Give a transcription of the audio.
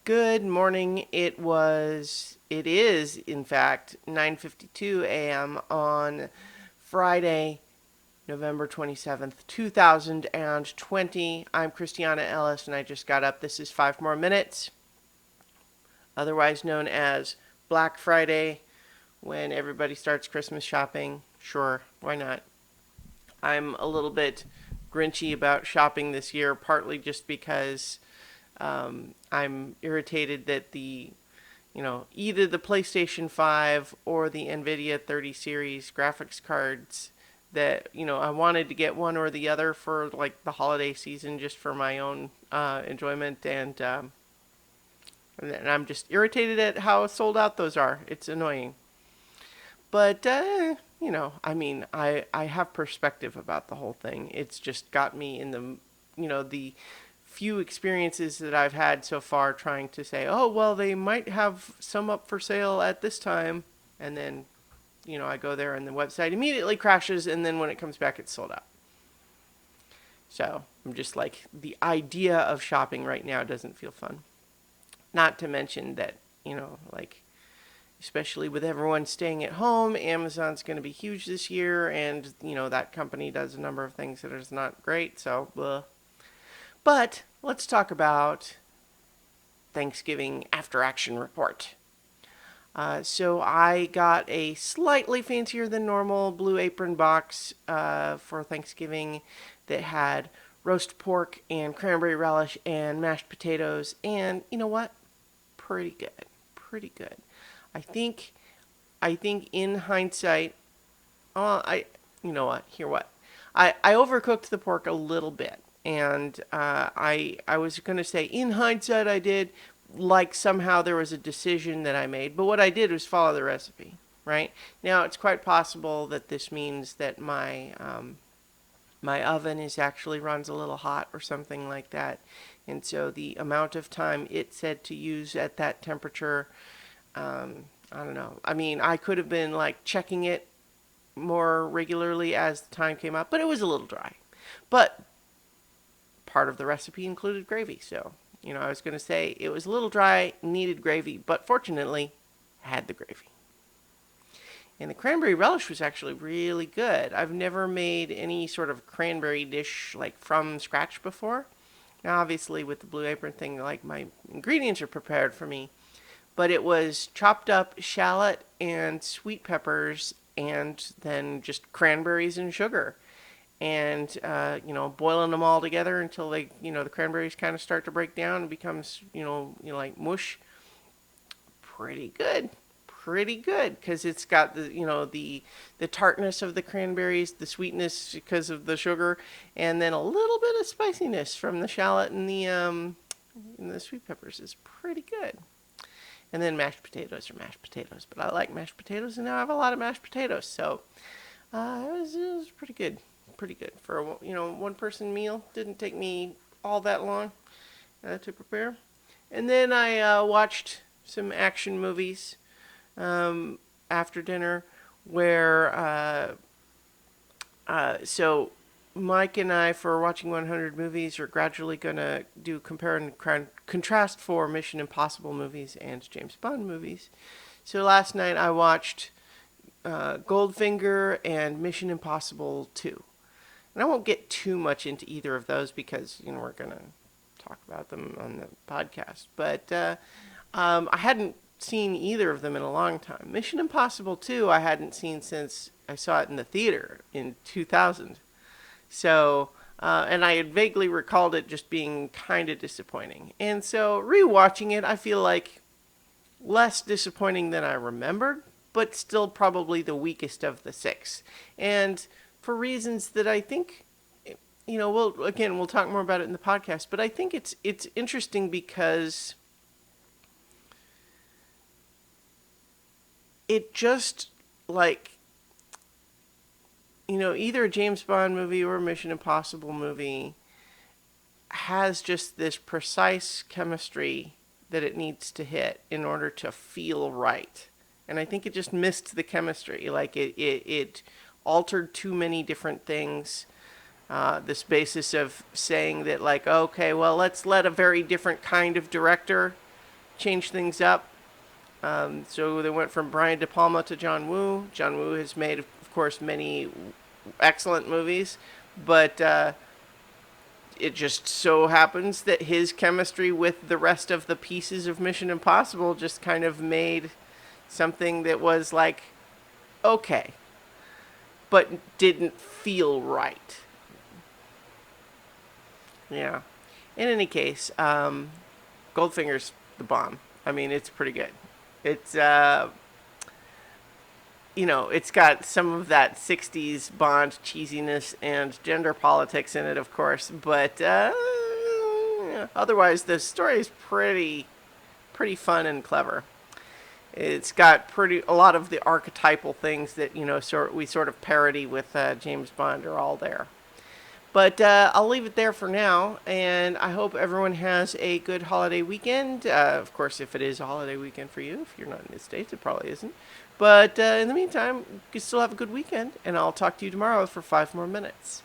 Good morning. It is, in fact, 9:52 a.m. on Friday, November 27th, 2020. I'm Christiana Ellis, and I just got up. This is 5 more minutes, otherwise known as Black Friday, when everybody starts Christmas shopping. Sure, why not? I'm a little bit grinchy about shopping this year, partly just because I'm irritated that either the PlayStation 5 or the NVIDIA 30 series graphics cards that, I wanted to get one or the other for like the holiday season just for my own enjoyment. And I'm just irritated at how sold out those are. It's annoying. But, I have perspective about the whole thing. It's just got me in the few experiences that I've had so far trying to say, oh, well, they might have some up for sale at this time. And then, I go there and the website immediately crashes. And then when it comes back, it's sold out. So I'm just like, the idea of shopping right now doesn't feel fun. Not to mention that, especially with everyone staying at home, Amazon's going to be huge this year. And, that company does a number of things that is not great. So, blah. But let's talk about Thanksgiving after action report. So I got a slightly fancier than normal Blue Apron box for Thanksgiving that had roast pork and cranberry relish and mashed potatoes. And you know what? Pretty good. Pretty good. I think in hindsight, you know what? Hear what? I overcooked the pork a little bit. And I was going to say, in hindsight, I did, like somehow there was a decision that I made. But what I did was follow the recipe, right? Now, it's quite possible that this means that my oven is actually runs a little hot or something like that. And so the amount of time it said to use at that temperature, I don't know. I mean, I could have been like checking it more regularly as the time came up, but it was a little dry. But part of the recipe included gravy. So, I was going to say it was a little dry, needed gravy, but fortunately had the gravy. And the cranberry relish was actually really good. I've never made any sort of cranberry dish like from scratch before. Now, obviously, with the Blue Apron thing, like my ingredients are prepared for me, but it was chopped up shallot and sweet peppers and then just cranberries and sugar. And, boiling them all together until they, the cranberries kind of start to break down and becomes, like mush. Pretty good. Pretty good. Because it's got the tartness of the cranberries, the sweetness because of the sugar, and then a little bit of spiciness from the shallot and the sweet peppers is pretty good. And then mashed potatoes are mashed potatoes. But I like mashed potatoes, and now I have a lot of mashed potatoes. So it was pretty good. Pretty good for a one person meal. Didn't take me all that long to prepare. And then I watched some action movies after dinner, where so Mike and I, for watching 100 movies, are gradually going to do compare and contrast for Mission Impossible movies and James Bond movies. So last night I watched Goldfinger and Mission Impossible 2. And I won't get too much into either of those because, we're going to talk about them on the podcast. But I hadn't seen either of them in a long time. Mission Impossible 2 I hadn't seen since I saw it in the theater in 2000. So, and I had vaguely recalled it just being kind of disappointing. And so rewatching it, I feel like less disappointing than I remembered, but still probably the weakest of the six. And for reasons that I think, we'll talk more about it in the podcast, but I think it's interesting because it just like, either a James Bond movie or a Mission Impossible movie has just this precise chemistry that it needs to hit in order to feel right. And I think it just missed the chemistry. Like it altered too many different things. This basis of saying that, like, okay, well, let's let a very different kind of director changed things up. So they went from Brian De Palma to John Woo. John Woo has made, of course, many excellent movies, but it just so happens that his chemistry with the rest of the pieces of Mission Impossible just kind of made something that was like, okay, but didn't feel right. Yeah. In any case, Goldfinger's the bomb. I mean, it's pretty good. It's, it's got some of that 60s Bond cheesiness and gender politics in it, of course, but otherwise the story is pretty fun and clever. It's got a lot of the archetypal things that we sort of parody with James Bond are all there. But I'll leave it there for now, and I hope everyone has a good holiday weekend. Of course, if it is a holiday weekend for you, if you're not in the States, it probably isn't. But in the meantime, you can still have a good weekend, and I'll talk to you tomorrow for 5 more minutes.